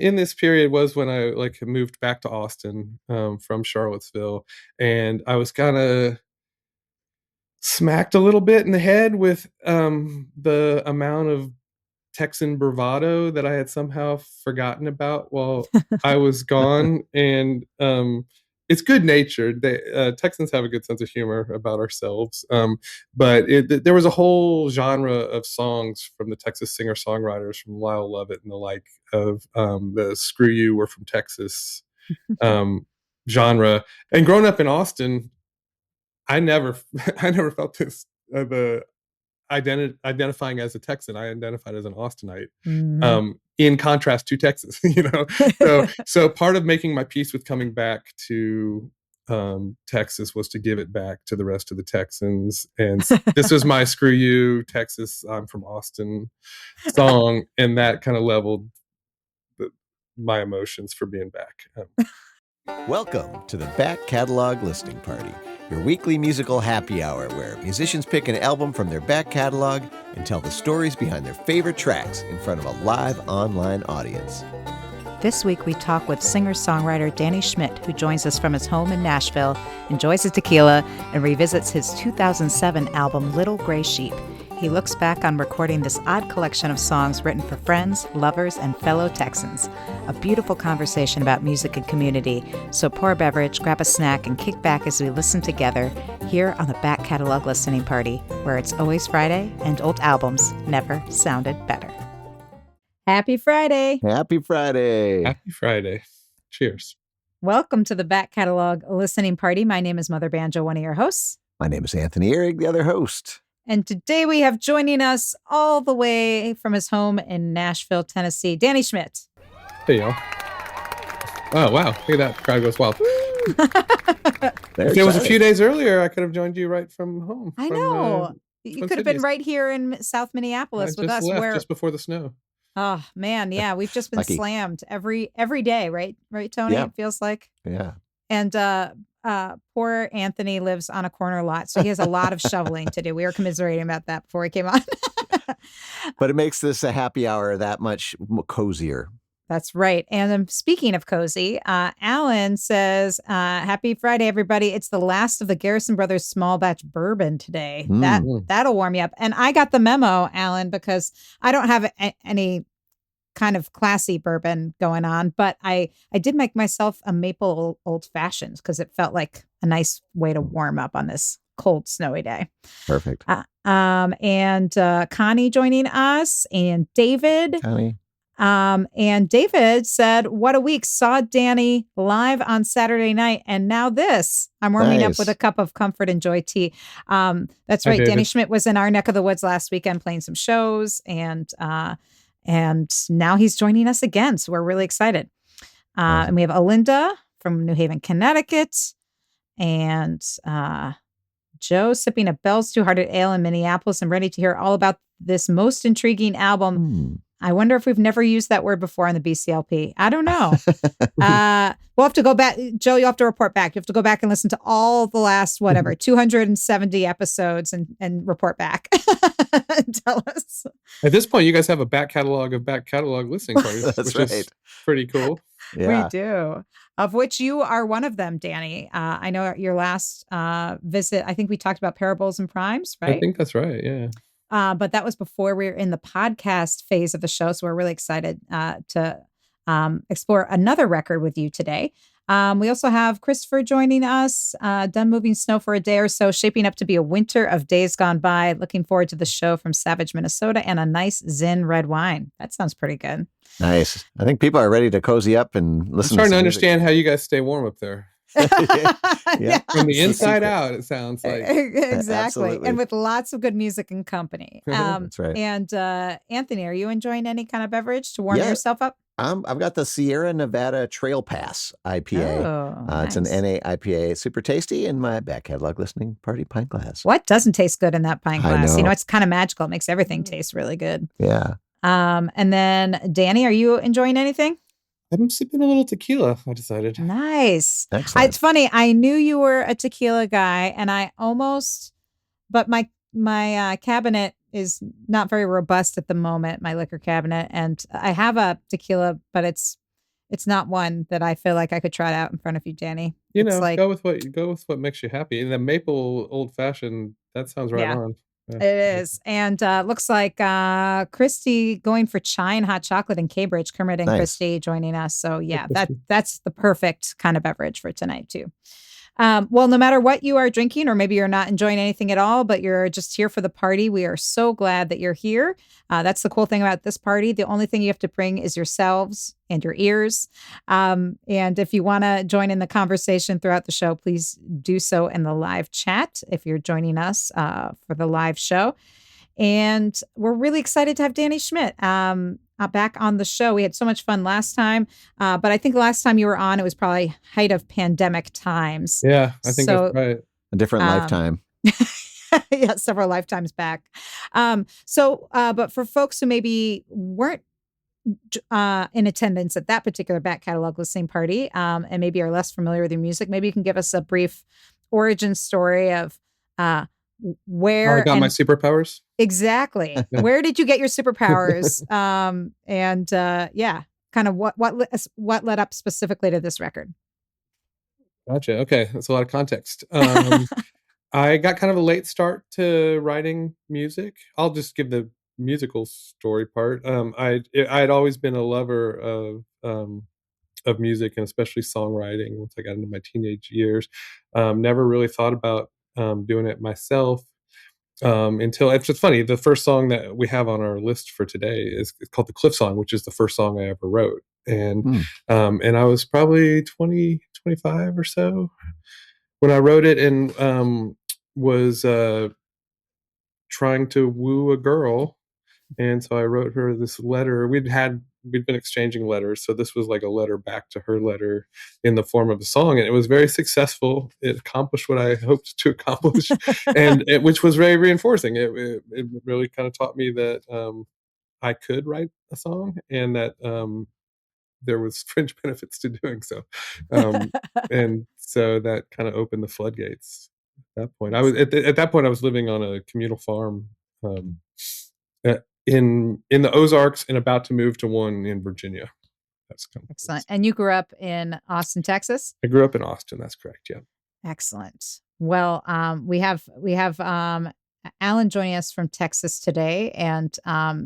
in this period was when I like moved back to Austin from Charlottesville, and I was kind of smacked a little bit in the head with the amount of Texan bravado that I had somehow forgotten about while I was gone. And it's good natured. Texans have a good sense of humor about ourselves. But there was a whole genre of songs from the Texas singer-songwriters, from Lyle Lovett and the like, of the "Screw You, We're from Texas" um, genre. And growing up in Austin, I never, I never felt this the identifying as a Texan. I identified as an Austinite. In contrast to Texas, so part of making my peace with coming back to Texas was to give it back to the rest of the Texans. And this was my "Screw You, Texas, I'm from Austin" song, and that kind of leveled my emotions for being back. Welcome to the Back Catalog Listening Party, your weekly musical happy hour where musicians pick an album from their back catalog and tell the stories behind their favorite tracks in front of a live online audience. This week we talk with singer-songwriter Danny Schmidt, who joins us from his home in Nashville, enjoys his tequila, and revisits his 2007 album Little Gray Sheep. He looks back on recording this odd collection of songs written for friends, lovers, and fellow Texans. A beautiful conversation about music and community. So pour a beverage, grab a snack, and kick back as we listen together here on the Back Catalog Listening Party, where it's always Friday and old albums never sounded better. Happy Friday. Happy Friday. Happy Friday. Cheers. Welcome to the Back Catalog Listening Party. My name is Mother Banjo, one of your hosts. My name is Anthony Ihrig, the other host. And today we have joining us all the way from his home in Nashville, Tennessee, Danny Schmidt. Hey, y'all. Oh, wow. Look at that. The crowd goes wild. If it was a few days earlier, I could have joined you right from home. I know. You could have been right here in South Minneapolis with us. Just before the snow. Oh, man. Yeah. We've just been slammed every day, right? Right, Tony? Yeah. It feels like. Yeah. And poor Anthony lives on a corner lot, so he has a lot of shoveling to do. We were commiserating about that before he came on. But it makes this a happy hour that much cozier. That's right. And speaking of cozy, Alan says, happy Friday, everybody. It's the last of the Garrison Brothers small batch bourbon today. That'll warm you up. And I got the memo, Alan, because I don't have any kind of classy bourbon going on, but I did make myself a maple old fashioned because it felt like a nice way to warm up on this cold, snowy day. Perfect. And Connie joining us, and David. Connie. And David said, what a week. Saw Danny live on Saturday night. And now this. I'm warming up with a cup of comfort and joy tea. That's right. Danny Schmidt was in our neck of the woods last weekend playing some shows. And now he's joining us again. So we're really excited. And we have Alinda from New Haven, Connecticut. And Joe sipping a Bell's Two-Hearted Ale in Minneapolis and ready to hear all about this most intriguing album. I wonder if we've never used that word before on the BCLP. I don't know. We'll have to go back. Joe, you'll have to report back. You have to go back and listen to all the last, 270 episodes and report back and tell us. At this point, you guys have a back catalog of back catalog listening parties, which is pretty cool. Yeah. We do. Of which you are one of them, Danny. I know your last visit, I think we talked about Parables and Primes, right? I think that's right, yeah. But that was before we were in the podcast phase of the show. So we're really excited to explore another record with you today. We also have Christopher joining us, done moving snow for a day or so, shaping up to be a winter of days gone by. Looking forward to the show from Savage, Minnesota, and a nice Zin red wine. That sounds pretty good. Nice. I think people are ready to cozy up and listen. I'm starting to understand how you guys stay warm up there. Yeah. From the inside out, it sounds like. Exactly. Absolutely. And with lots of good music and company. That's right. And Anthony, are you enjoying any kind of beverage to warm yourself up? I've got the Sierra Nevada Trail Pass IPA. Nice. It's an NA IPA. It's super tasty in my back catalog listening party pint glass. What doesn't taste good in that pint glass? I know. It's kind of magical. It makes everything taste really good. Yeah. And then Danny, are you enjoying anything? I'm sipping a little tequila, I decided. Nice. Excellent. It's funny. I knew you were a tequila guy, and but my cabinet is not very robust at the moment, my liquor cabinet. And I have a tequila, but it's It's not one that I feel like I could try it out in front of you, Danny. You It's know, like, go with what makes you happy, and the maple old fashioned, that sounds right yeah, on. Yeah. it is. And looks like Christy going for chai and hot chocolate in Cambridge. Kermit and Nice. Christy joining us. So Hey, yeah, Christy. that's the perfect kind of beverage for tonight too. Well, no matter what you are drinking, or maybe you're not enjoying anything at all, but you're just here for the party, we are so glad that you're here. That's the cool thing about this party. The only thing you have to bring is yourselves and your ears. And if you want to join in the conversation throughout the show, please do so in the live chat if you're joining us for the live show. And we're really excited to have Danny Schmidt back on the show. We had so much fun last time, but I think the last time you were on, it was probably height of pandemic times. Yeah, I think that's So, right. A different lifetime. yeah, several lifetimes back. But for folks who maybe weren't in attendance at that particular back catalog listening party, and maybe are less familiar with your music, maybe you can give us a brief origin story of How I where got my and superpowers? exactly. Yeah. Where did you get your superpowers? Yeah, kind of what led up specifically to this record? Gotcha, okay, that's a lot of context. I got kind of a late start to writing music. I'll just give the musical story part. I'd always been a lover of music and especially songwriting once I got into my teenage years. Never really thought about doing it myself until it's just funny. The first song that we have on our list for today is it's called the Cliff Song, which is the first song I ever wrote. And I was probably 20, 25 or so when I wrote it, and was trying to woo a girl. And so I wrote her this letter. We'd been exchanging letters, so this was like a letter back to her letter in the form of a song, and it was very successful. It accomplished what I hoped to accomplish, which was very reinforcing. It really kind of taught me that I could write a song, and that there was fringe benefits to doing so. And so that kind of opened the floodgates. At that point, I was at that point I was living on a communal farm um, in the Ozarks and about to move to one in Virginia. That's kind of Excellent. And you grew up in Austin, Texas? I grew up in Austin. That's correct. Yeah. Excellent. Well, we have Alan joining us from Texas today, and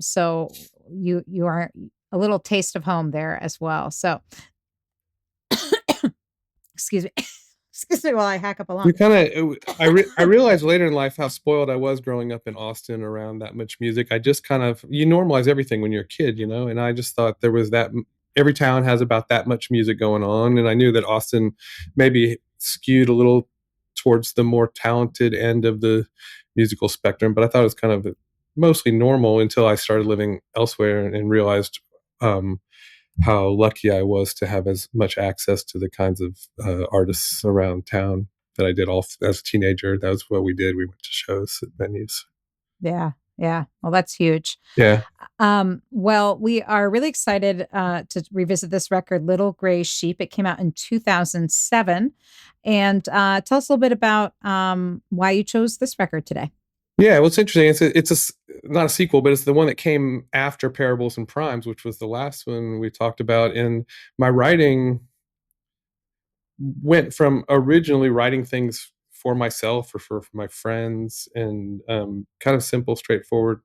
so you are a little taste of home there as well. So, excuse me, excuse me while I hack up a lung. You kind of, I realized later in life how spoiled I was growing up in Austin around that much music. I just kind of, you normalize everything when you're a kid, you know, and I just thought there was that, every town has about that much music going on. And I knew that Austin maybe skewed a little towards the more talented end of the musical spectrum, but I thought it was kind of mostly normal until I started living elsewhere and realized how lucky I was to have as much access to the kinds of artists around town that I did all as a teenager. That was what we did. We went to shows at venues. Yeah. Yeah. Well, that's huge. Yeah. Well, we are really excited to revisit this record, Little Gray Sheep. It came out in 2007. And tell us a little bit about why you chose this record today. Yeah, well, it's interesting. It's not a sequel, but it's the one that came after Parables and Primes, which was the last one we talked about. And my writing went from originally writing things for myself or for my friends and kind of simple, straightforward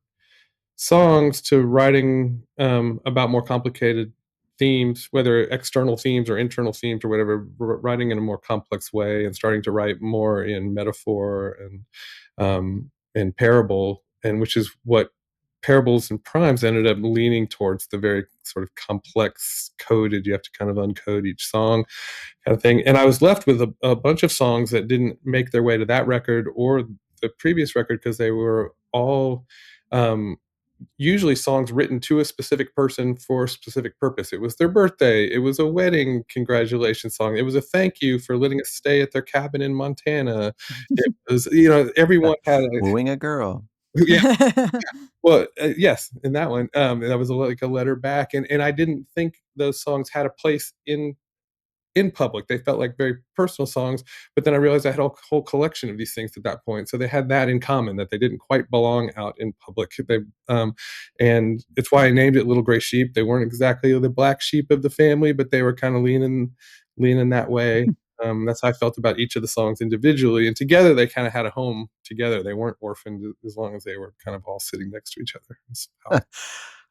songs to writing about more complicated themes, whether external themes or internal themes or whatever, writing in a more complex way and starting to write more in metaphor and parable, and which is what Parables and Primes ended up leaning towards, the very sort of complex coded, you have to kind of uncode each song kind of thing. And I was left with a bunch of songs that didn't make their way to that record or the previous record because they were all usually songs written to a specific person for a specific purpose. It was their birthday. It was a wedding congratulations song. It was a thank you for letting us stay at their cabin in Montana. It was, everyone had wooing a girl. Yeah. Well, yes, in that one, that was like a letter back, and I didn't think those songs had a place in in public. They felt like very personal songs, but then I realized I had a whole collection of these things at that point. So they had that in common, that they didn't quite belong out in public. And it's why I named it Little Gray Sheep. They weren't exactly the black sheep of the family, but they were kind of leaning that way. That's how I felt about each of the songs individually, and together they kind of had a home together. They weren't orphaned as long as they were kind of all sitting next to each other.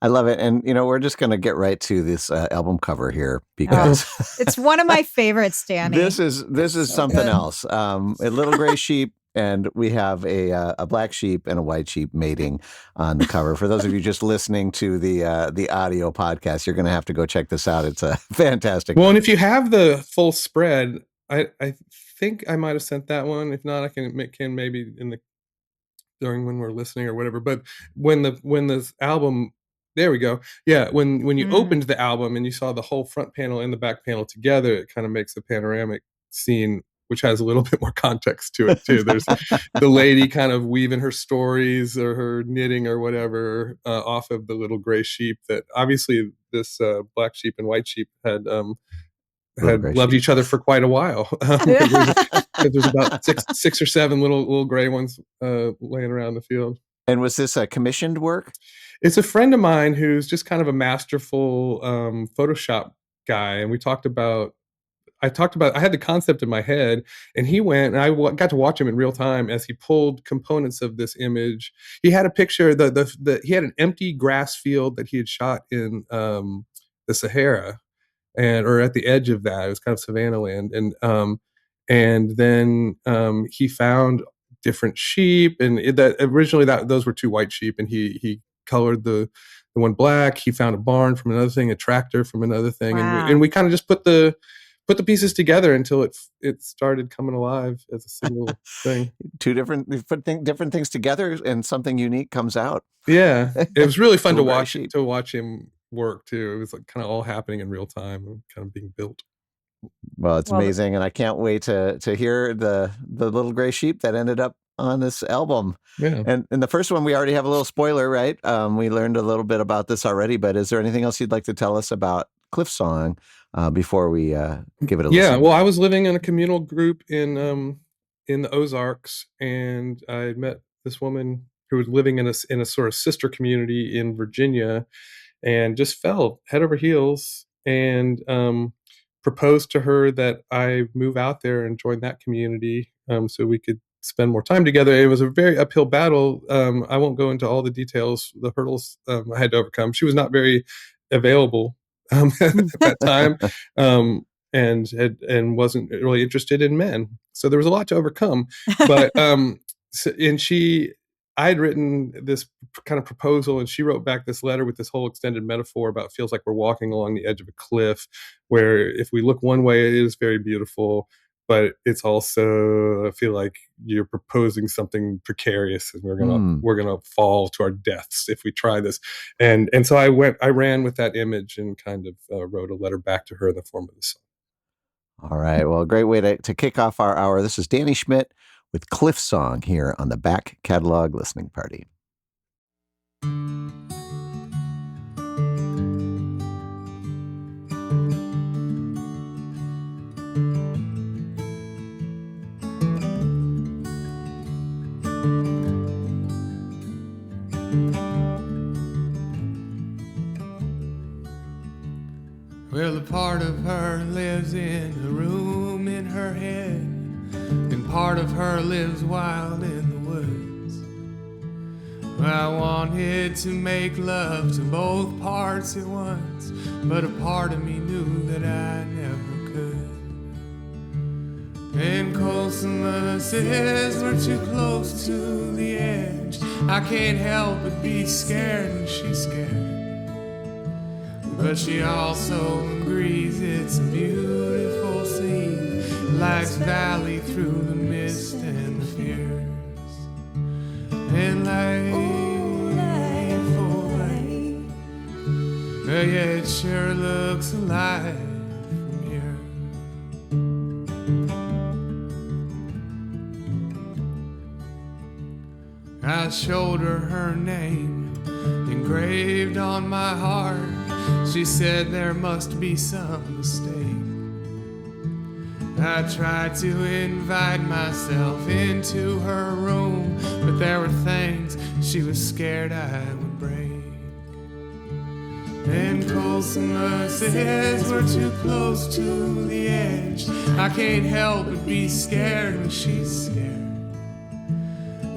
I love it. And, we're just going to get right to this album cover here because it's one of my favorites, Danny. This is something else. A little gray sheep, and we have a black sheep and a white sheep mating on the cover. For those of you just listening to the audio podcast, you're going to have to go check this out. It's a fantastic. Well, and if you have the full spread, I think I might have sent that one. If not, I can maybe during when we're listening or whatever. But when this album. There we go. Yeah, when you opened the album and you saw the whole front panel and the back panel together, it kind of makes a panoramic scene, which has a little bit more context to it too. There's the lady kind of weaving her stories or her knitting or whatever off of the little gray sheep. That obviously this black sheep and white sheep had loved each other for quite a while. There's about six or seven little gray ones laying around the field. And was this a commissioned work? It's a friend of mine who's just kind of a masterful Photoshop guy. And I had the concept in my head, and he went, and I got to watch him in real time as he pulled components of this image. He had a picture, he had an empty grass field that he had shot in the Sahara, or at the edge of that. It was kind of savanna land. And then he found different sheep, and originally those were two white sheep, and he colored the one black. He found a barn from another thing, a tractor from another thing. Wow. And we kind of just put the pieces together until it started coming alive as a single thing. You put different things together and something unique comes out. Yeah. It was really fun to watch him work too. It was like kind of all happening in real time and kind of being built. Well, it's amazing, and I can't wait to hear the little gray sheep that ended up on this album. Yeah. And in the first one, we already have a little spoiler, right? We learned a little bit about this already, but is there anything else you'd like to tell us about Cliff Song before we give it a listen? Yeah, well, I was living in a communal group in the Ozarks, and I met this woman who was living in a sort of sister community in Virginia, and just fell head over heels, and proposed to her that I move out there and join that community so we could spend more time together. It was a very uphill battle. I won't go into all the details, the hurdles I had to overcome. She was not very available at that time, and wasn't really interested in men. So there was a lot to overcome. But I had written this kind of proposal, and she wrote back this letter with this whole extended metaphor about feels like we're walking along the edge of a cliff, where if we look one way, it is very beautiful, but it's also, I feel like you're proposing something precarious, and we're gonna fall to our deaths if we try this. And so I ran with that image and kind of wrote a letter back to her in the form of this song. All right. Well, a great way to kick off our hour. This is Danny Schmidt with Cliff Song here on the Back Catalog Listening Party. Well, a part of her lives in a room in her head, and part of her lives wild in the woods. Well, I wanted to make love to both parts at once, but a part of me knew that I never could. And Colsima says we're too close to the edge. I can't help but be scared, and she's scared. But she also agrees it's a beautiful scene, life's valley through the mist and the fears. And life, well, yeah, it sure looks alive from here. I showed her name engraved on my heart. She said there must be some mistake. I tried to invite myself into her room, but there were things she was scared I would break. And cold summer says we're too close to the edge. I can't help but be scared when she's scared.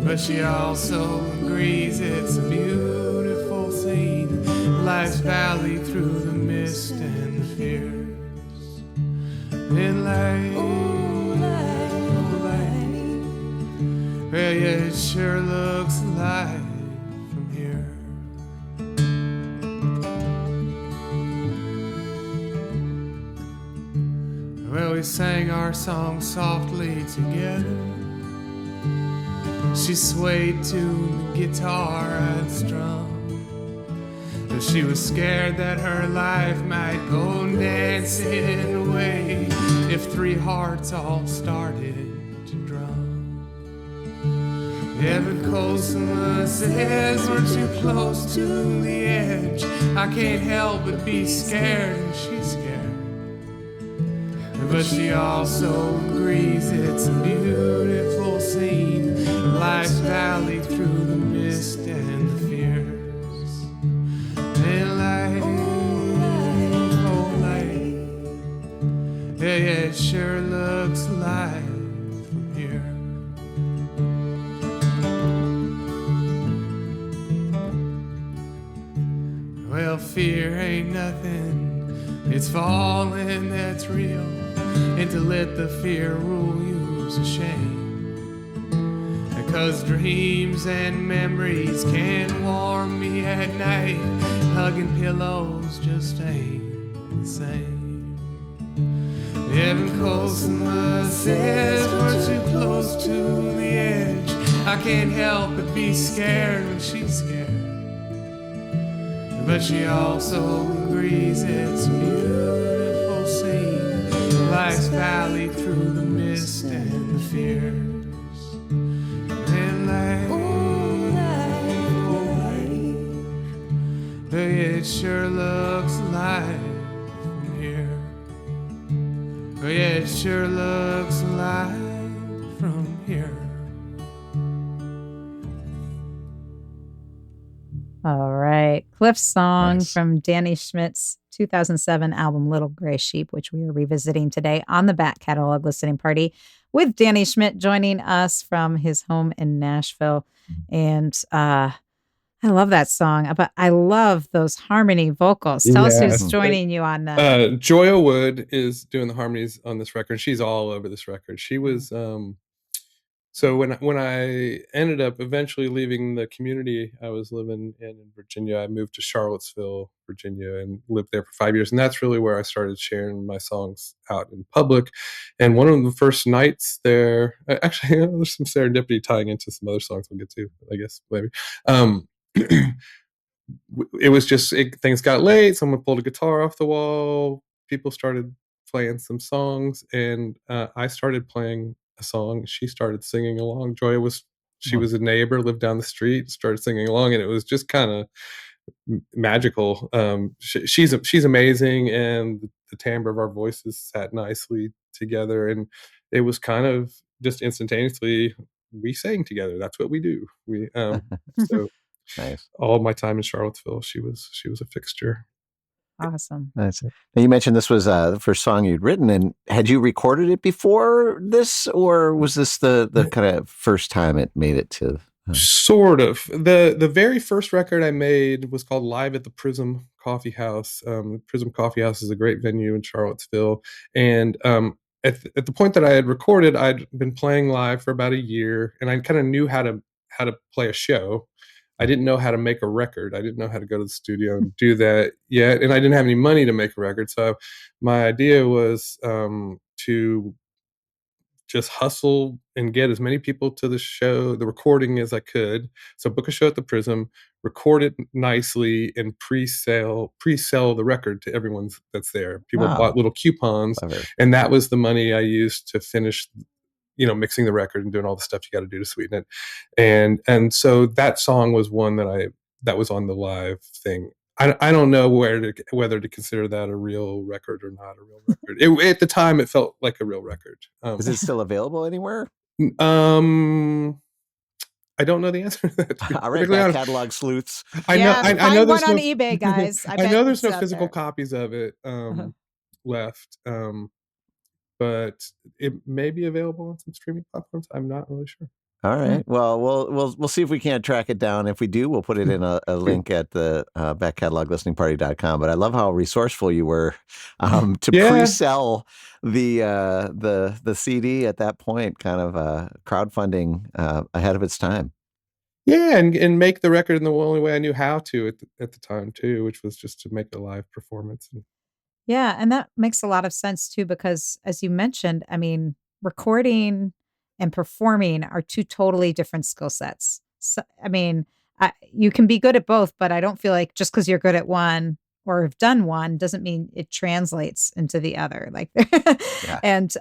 But she also agrees it's a beautiful scene, life's valley through the mist and the fears. And light, oh light, well, yeah, it sure looks alive from here. Well, we sang our song softly together. She swayed to the guitar I'd strung. But she was scared that her life might go dancing away if three hearts all started to drum. Every cold summer says we're too close to the edge. I can't help but be scared and she's scared. But she also agrees it's a beautiful scene, life's valley through the mist and the fears. And light, oh light, yeah, yeah, it sure looks alive from here. Well, fear ain't nothing, it's falling that's real. And to let the fear rule you's a shame. Because dreams and memories can warm me at night. Hugging pillows just ain't the same. Every cold summer says we're too close to the edge. I can't help but be scared when she's scared. But she also agrees it's a beautiful scene, life's valley through the mist and the fears. And light, oh light, it sure looks alive from here. Oh yeah, it sure looks alive from here. All right. Cliff's song Nice. from Danny Schmidt's 2007 album Little Gray Sheep, which we are revisiting today on the Back Catalog Listening Party with Danny Schmidt joining us from his home in Nashville. And I love that song, but I love those harmony vocals. Tell us who's joining you on that. Joya Wood is doing the harmonies on this record. She's all over this record. She was so when I ended up eventually leaving the community I was living in Virginia, I moved to Charlottesville, Virginia, and lived there for 5 years. And that's really where I started sharing my songs out in public. And one of the first nights there, actually, there's some serendipity tying into some other songs we'll get to, I guess, maybe. It was just, things got late. Someone pulled a guitar off the wall. People started playing some songs. And I started playing a song. She started singing along. Joya was a neighbor, lived down the street, started singing along, and it was just kind of magical. She's amazing, and the timbre of our voices sat nicely together, and it was kind of just instantaneously we sang together. That's what we do. We so Nice. all of my time in Charlottesville, she was a fixture. Awesome. That's it. Now, you mentioned this was the first song you'd written, and had you recorded it before this, or was this the kind of first time it made it to? Sort of. The very first record I made was called Live at the Prism Coffee House. Prism Coffee House is a great venue in Charlottesville, and at the point that I had recorded, I'd been playing live for about a year, and I kind of knew how to play a show. I didn't know how to make a record. I didn't know how to go to the studio and do that yet. And I didn't have any money to make a record. So my idea was to just hustle and get as many people to the show, the recording, as I could. So book a show at the Prism, record it nicely, and pre-sell the record to everyone that's there. People bought little coupons, and that was the money I used to finish mixing the record and doing all the stuff you got to do to sweeten it. And so that song was one that was on the live thing. I don't know whether to consider that a real record or not a real record. At the time, it felt like a real record. Is it still available anywhere? I don't know the answer to that. All right, back catalog sleuths. I know there's one no on eBay, guys. I know there's no physical copies of it left. But it may be available on some streaming platforms. I'm not really sure. All right. Well, we'll see if we can't track it down. If we do, we'll put it in a link at the backcatalog.listeningparty.com. But I love how resourceful you were to pre-sell the CD at that point, kind of crowdfunding ahead of its time. Yeah, and make the record in the only way I knew how to at the time too, which was just to make a live performance. Yeah, and that makes a lot of sense too, because as you mentioned, I mean, recording and performing are two totally different skill sets. So, I mean, you can be good at both, but I don't feel like just because you're good at one or have done one doesn't mean it translates into the other. Like, and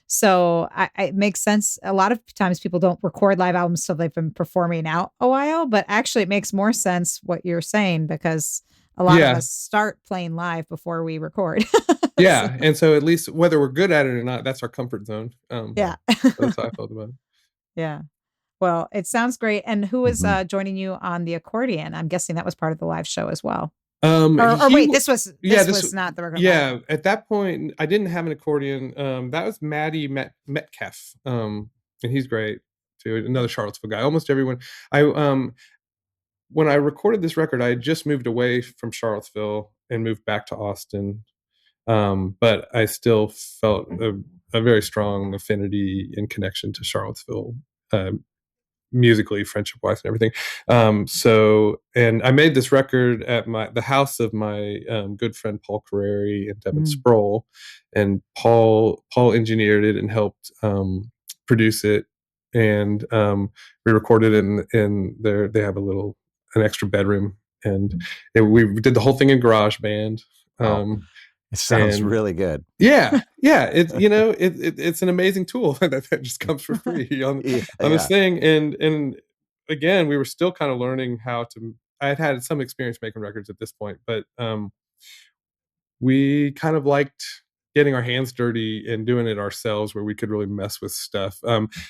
so it makes sense. A lot of times people don't record live albums till they've been performing out a while, but actually it makes more sense what you're saying, because a lot of us start playing live before we record. Yeah. And so at least whether we're good at it or not, that's our comfort zone. Yeah. That's how I felt about it. Yeah. Well, it sounds great. And who was joining you on the accordion? I'm guessing that was part of the live show as well. Wait, this was not the regular. Yeah. Live. At that point, I didn't have an accordion. That was Maddie Metcalf. And he's great too. Another Charlottesville guy. Almost everyone. When I recorded this record, I had just moved away from Charlottesville and moved back to Austin. But I still felt a very strong affinity and connection to Charlottesville, musically, friendship-wise, and everything. And I made this record at the house of my good friend Paul Carreri and Devin Sproul, and Paul engineered it and helped produce it, and we recorded it in there. They have an extra bedroom, and we did the whole thing in GarageBand. It sounds really good. Yeah. It's an amazing tool that just comes for free on this thing. And again, we were still kind of learning how to. I had some experience making records at this point, but we kind of liked getting our hands dirty and doing it ourselves, where we could really mess with stuff.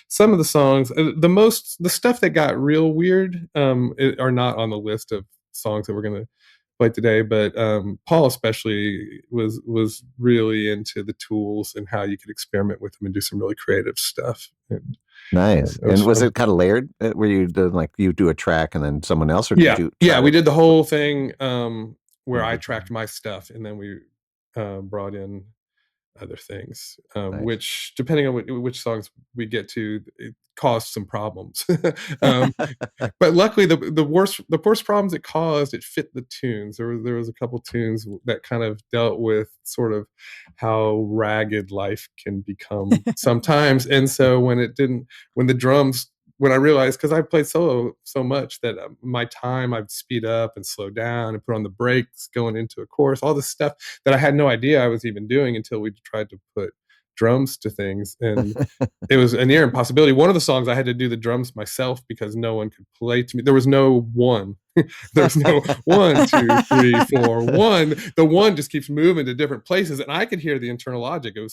Some of the songs, the stuff that got real weird, are not on the list of songs that we're going to play today. But Paul especially was really into the tools and how you could experiment with them and do some really creative stuff. Nice. And was it kind of layered? Where you did, like, you do a track and then someone else, or did you? Yeah, we did the whole thing where I tracked my stuff and then we brought in other things, nice. Which, depending on which songs we get to, it caused some problems. But luckily, the worst problems it caused, it fit the tunes. There was a couple tunes that kind of dealt with sort of how ragged life can become sometimes. And so when I realized, because I played solo so much, that my time I'd speed up and slow down and put on the brakes going into a chorus, all this stuff that I had no idea I was even doing until we tried to put drums to things. And it was a near impossibility. One of the songs I had to do the drums myself because no one could play to me. There was no one. There's no 1, 2, 3, 4, 1. The one just keeps moving to different places, and I could hear the internal logic. It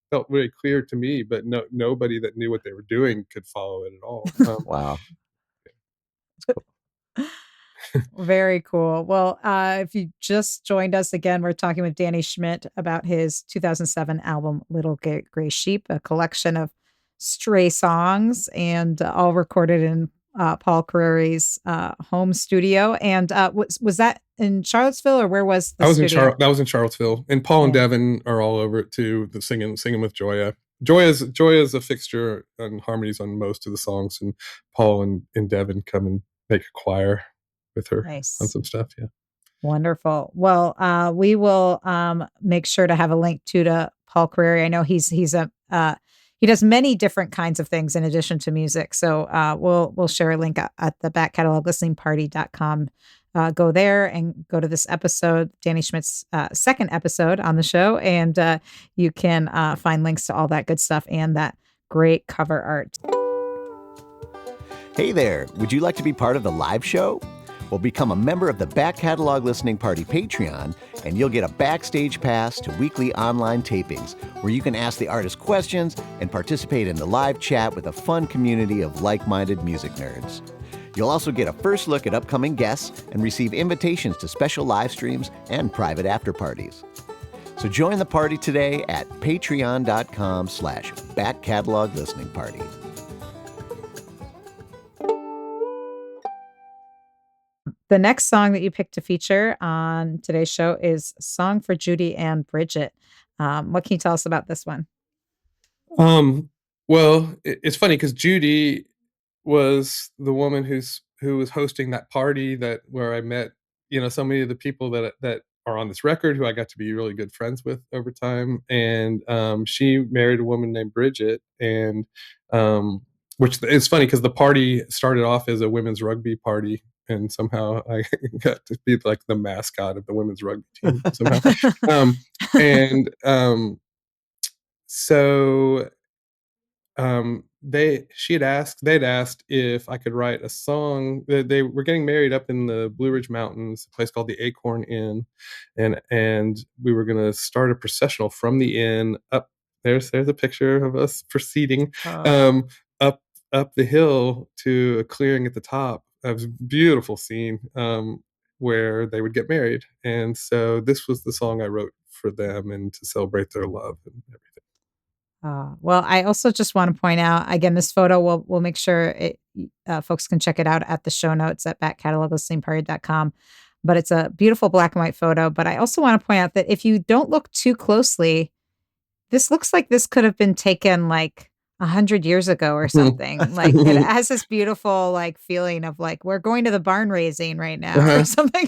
felt very clear to me, but nobody that knew what they were doing could follow it at all. Wow. That's cool. Very cool. Well, if you just joined us again, we're talking with Danny Schmidt about his 2007 album, Little Gray Sheep, a collection of stray songs, and all recorded in Paul Carreri's home studio. And was that in Charlottesville, or where was the studio? That was in Charlottesville. And Paul and Devin are all over it too, singing with Joya. Joya's a fixture and harmonies on most of the songs, and Paul and Devin come and make a choir with her on some stuff. Yeah. Wonderful. Well, we will make sure to have a link to Paul Carreri. I know he does many different kinds of things in addition to music. So we'll share a link at the backcatalog.listeningparty.com. Go there and go to this episode, Danny Schmidt's second episode on the show, and you can find links to all that good stuff and that great cover art. Hey there, would you like to be part of the live show? Well, become a member of the Back Catalog Listening Party Patreon, and you'll get a backstage pass to weekly online tapings where you can ask the artist questions and participate in the live chat with a fun community of like-minded music nerds. You'll also get a first look at upcoming guests and receive invitations to special live streams and private after parties. So join the party today at patreon.com/Back Catalog Listening Party. The next song that you picked to feature on today's show is Song for Judy and Bridget. What can you tell us about this one? Well, it's funny because Judy was the woman who was hosting that party where I met, so many of the people that are on this record who I got to be really good friends with over time. And she married a woman named Bridget, and which is funny because the party started off as a women's rugby party. And somehow I got to be like the mascot of the women's rugby team somehow. So they'd asked if I could write a song. They were getting married up in the Blue Ridge Mountains, a place called the Acorn Inn, and we were going to start a processional from the inn up. There's a picture of us proceeding up the hill to a clearing at the top. It was a beautiful scene where they would get married, and so this was the song I wrote for them and to celebrate their love and everything. Well, I also just want to point out, again, this photo, we'll make sure folks can check it out at the show notes at backcataloglistingparty.com. But it's a beautiful black and white photo. But I also want to point out that if you don't look too closely, this looks like this could have been taken like 100 years ago or something. Like it has this beautiful like feeling of like we're going to the barn raising right now or something.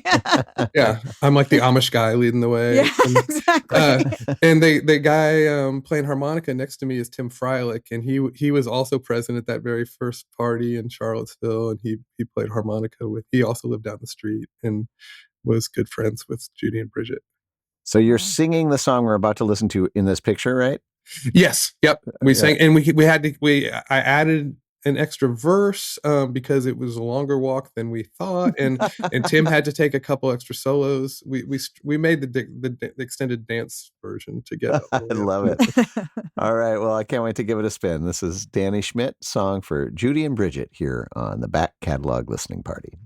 Yeah, I'm like the Amish guy leading the way. Yeah, exactly. And the guy playing harmonica next to me is Tim Freilich, and he was also present at that very first party in Charlottesville, and he played harmonica with. He also lived down the street and was good friends with Judy and Bridget. So you're singing the song we're about to listen to in this picture, right? Yes. Yep. We sang, and I added an extra verse because it was a longer walk than we thought, and Tim had to take a couple extra solos. We made the extended dance version together. I love it. All right. Well, I can't wait to give it a spin. This is Danny Schmidt, Song for Judy and Bridget here on the Back Catalog Listening Party.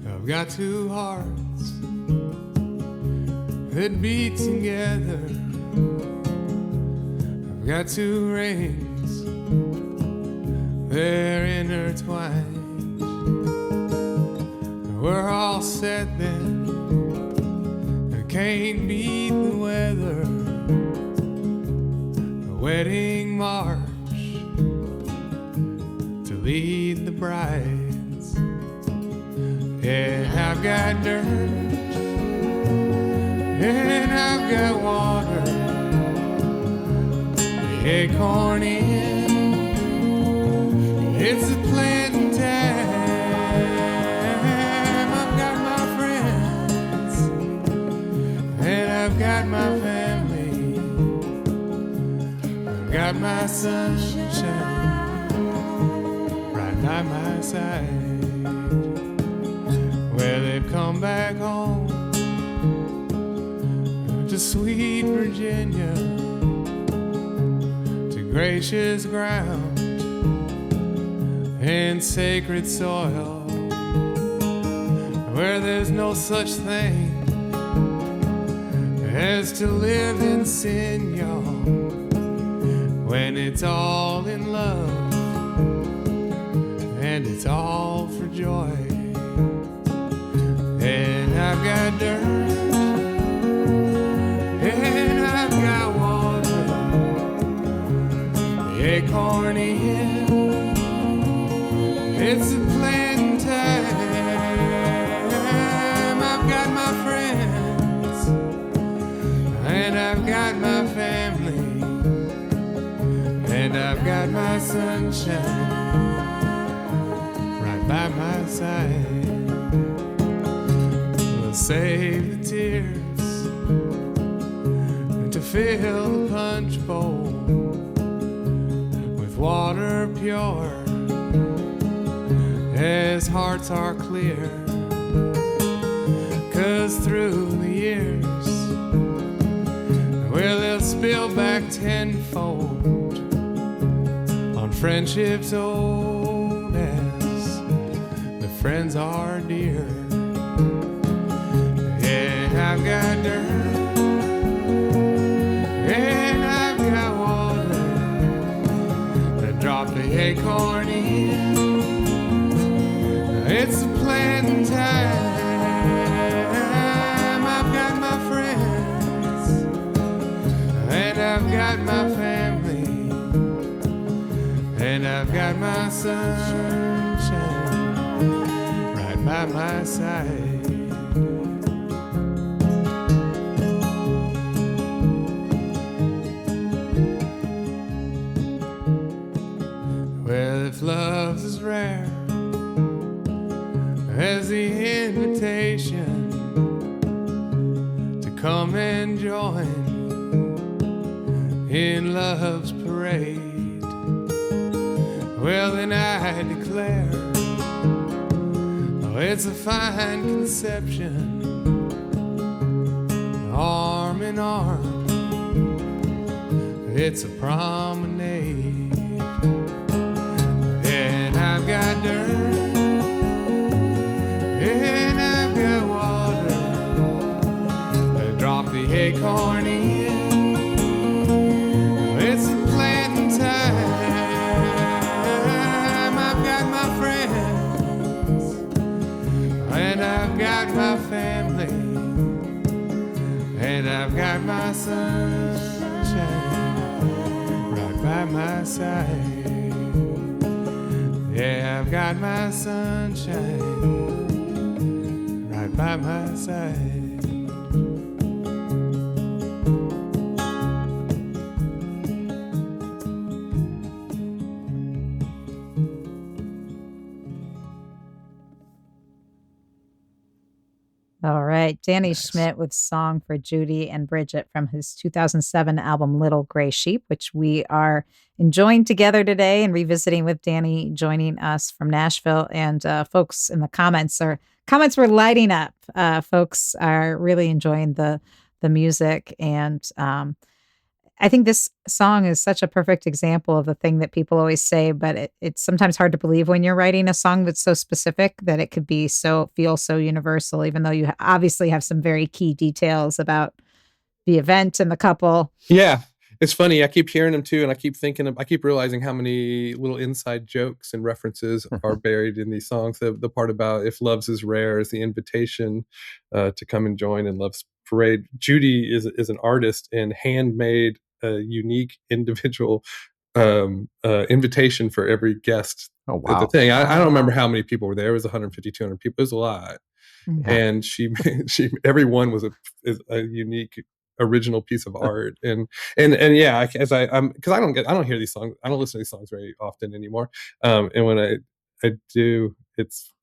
I've got two hearts that beat together. I've got two rings, they're intertwined. We're all set then, I can't beat the weather. A wedding march to lead the brides. And I've got dirt, and I've got water. The Acorn Inn, it's a planting time. I've got my friends, and I've got my family. I've got my sunshine right by my side. Well, they've come back home to sweet Virginia, to gracious ground and sacred soil, where there's no such thing as to live in sin, y'all, when it's all in love and it's all for joy. And I've got dirt, and I've got water. The Acorn Inn, it's a planting time. And I've got my sunshine right by my side. We'll save the tears to fill the punch bowl with water pure as hearts are clear. 'Cause through the years, well, they'll spill back tenfold on friendships old as the friends are dear. And I've got dirt, and I've got water to drop the acorn in. It's a planting time. I've got my friends, and I've got my family, and I've got my sunshine right by my side. Well, if love is rare as the invitation to come and join in love's parade, well, then I declare, oh, it's a fine conception, arm in arm, it's a promenade. And I've got dirt, and I've got water, I drop the acorn in. It's a planting time. I've got my friends, and I've got my family, and I've got my sunshine right by my side. Yeah, I've got my sunshine right by my side. All right. Danny Schmidt with Song for Judy and Bridget from his 2007 album Little Gray Sheep, which we are enjoying together today and revisiting with Danny joining us from Nashville. And folks in the comments were lighting up. Folks are really enjoying the music. And I think this song is such a perfect example of the thing that people always say, but it's sometimes hard to believe when you're writing a song that's so specific that it could be feel so universal, even though you obviously have some very key details about the event and the couple. Yeah. It's funny. I keep hearing them too. And I keep realizing how many little inside jokes and references are buried in these songs. The part about if love's is rare is the invitation to come and join in love's parade. Judy is an artist and handmade a unique individual invitation for every guest. Oh, wow. At the thing. I don't remember how many people were there. It was 150, 200 people. It was a lot. Mm-hmm. And everyone was is a unique original piece of art. And yeah, because I don't hear these songs. I don't listen to these songs very often anymore. And when I do, it's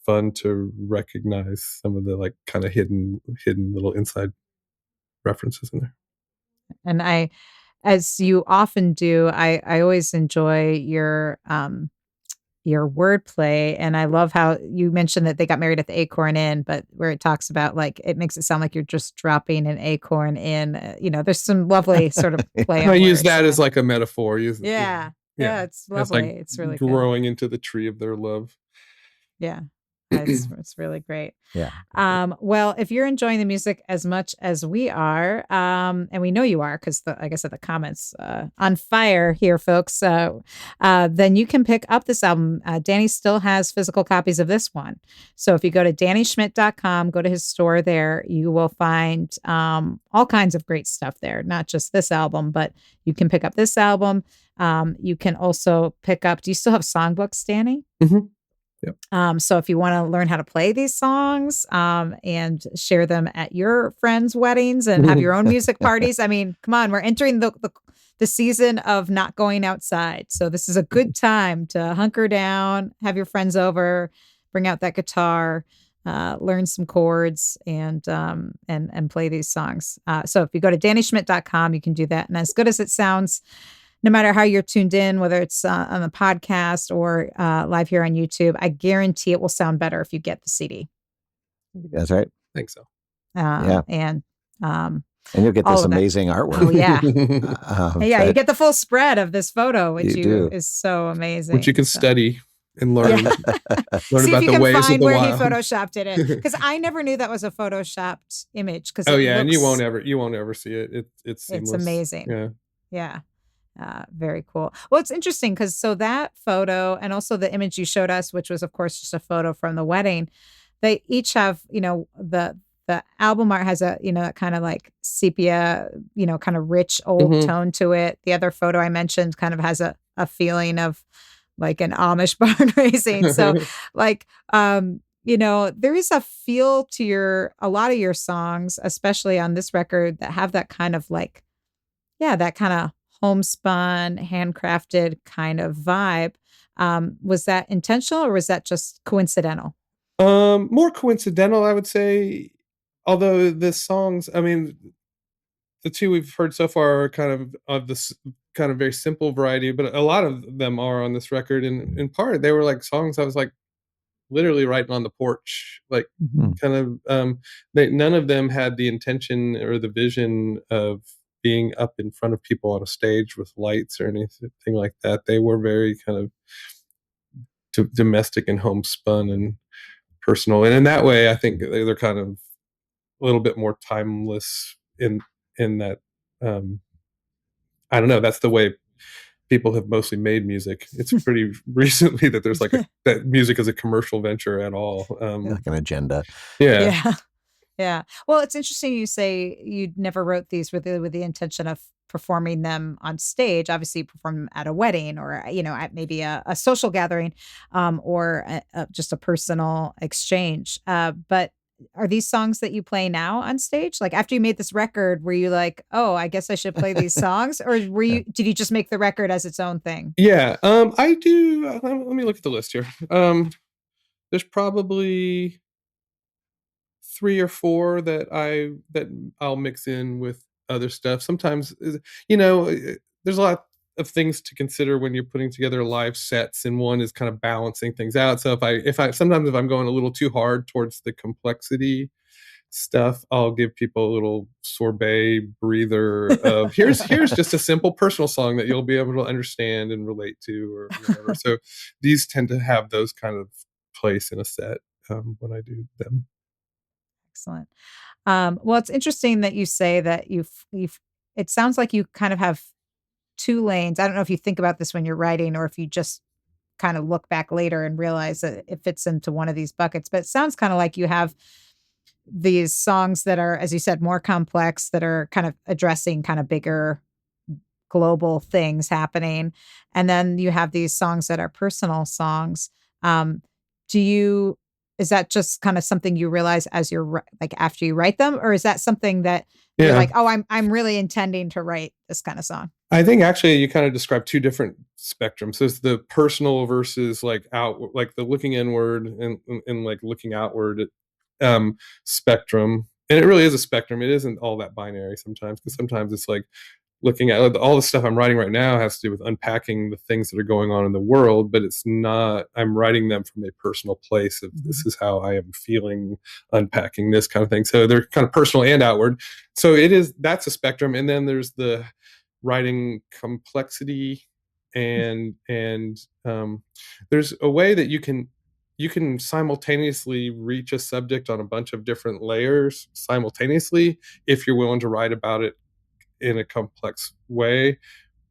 fun to recognize some of the like kind of hidden little inside references in there. And as you often do, I always enjoy your wordplay. And I love how you mentioned that they got married at the Acorn Inn, but where it talks about like, it makes it sound like you're just dropping an acorn in, there's some lovely sort of play. I use that as like a metaphor. Yeah. It's lovely. It's really growing into the tree of their love. Yeah. It's really great. Yeah. Well, if you're enjoying the music as much as we are, and we know you are, because like I said, the comments on fire here, folks, then you can pick up this album. Danny still has physical copies of this one. So if you go to DannySchmidt.com, go to his store there, you will find all kinds of great stuff there, not just this album, but you can pick up this album. You can also pick up, do you still have songbooks, Danny? Mm-hmm. Yep. So if you want to learn how to play these songs and share them at your friends' weddings and have your own music parties, I mean, come on, we're entering the the season of not going outside. So this is a good time to hunker down, have your friends over, bring out that guitar, learn some chords, and play these songs. So if you go to DannySchmidt.com, you can do that. And as good as it sounds, no matter how you're tuned in, whether it's on the podcast or live here on YouTube, I guarantee it will sound better if you get the CD. That's right. I think so. And you'll get this amazing artwork. Oh, yeah. You get the full spread of this photo, which is so amazing. Which you can study and learn. Learn See about the ways of the where wild. he photoshopped it, because I never knew that was a photoshopped image. And you won't ever see it. It's seamless. It's amazing. Yeah. Very cool. Well, it's interesting because that photo and also the image you showed us, which was of course just a photo from the wedding, they each have, the album art has a, that kind of like sepia, kind of rich old tone to it. The other photo I mentioned kind of has a feeling of like an Amish barn raising. So like, there is a feel to a lot of your songs, especially on this record, that have that kind of like, that kind of homespun, handcrafted kind of vibe. Was that intentional or was that just coincidental? More coincidental, I would say. Although the songs, I mean, the two we've heard so far are kind of this kind of very simple variety, but a lot of them are on this record. And in part, they were like songs I was like literally writing on the porch, like kind of, none of them had the intention or the vision of being up in front of people on a stage with lights or anything like that. They were very kind of domestic and homespun and personal. And in that way, I think they're kind of a little bit more timeless in that, I don't know, that's the way people have mostly made music. It's pretty recently that there's like that music is a commercial venture at all. Like an agenda. Yeah. Well, it's interesting you say you never wrote these with the intention of performing them on stage. Obviously, you perform them at a wedding or, at maybe a social gathering, or just a personal exchange. But are these songs that you play now on stage? Like after you made this record, were you like, oh, I guess I should play these songs? Or did you just make the record as its own thing? Yeah, I do. Let me look at the list here. There's probably 3 or 4 that I'll mix in with other stuff. Sometimes, there's a lot of things to consider when you're putting together live sets, and one is kind of balancing things out. So if I'm going a little too hard towards the complexity stuff, I'll give people a little sorbet breather of here's just a simple personal song that you'll be able to understand and relate to or whatever. So these tend to have those kind of place in a set when I do them. Excellent. Well, it's interesting that you say that it sounds like you kind of have 2 lanes. I don't know if you think about this when you're writing or if you just kind of look back later and realize that it fits into one of these buckets, but it sounds kind of like you have these songs that are, as you said, more complex, that are kind of addressing kind of bigger global things happening. And then you have these songs that are personal songs. Is that just kind of something you realize as you're like after you write them, or is that something that you're like, oh, I'm really intending to write this kind of song? I think actually you kind of describe 2 different spectrums. There's the personal versus like like the looking inward and like looking outward spectrum. And it really is a spectrum. It isn't all that binary sometimes, because sometimes it's like looking at all the stuff I'm writing right now has to do with unpacking the things that are going on in the world, but it's not, I'm writing them from a personal place of this is how I am feeling unpacking this kind of thing. So they're kind of personal and outward. So that's a spectrum. And then there's the writing complexity and there's a way that you can simultaneously reach a subject on a bunch of different layers simultaneously if you're willing to write about it in a complex way,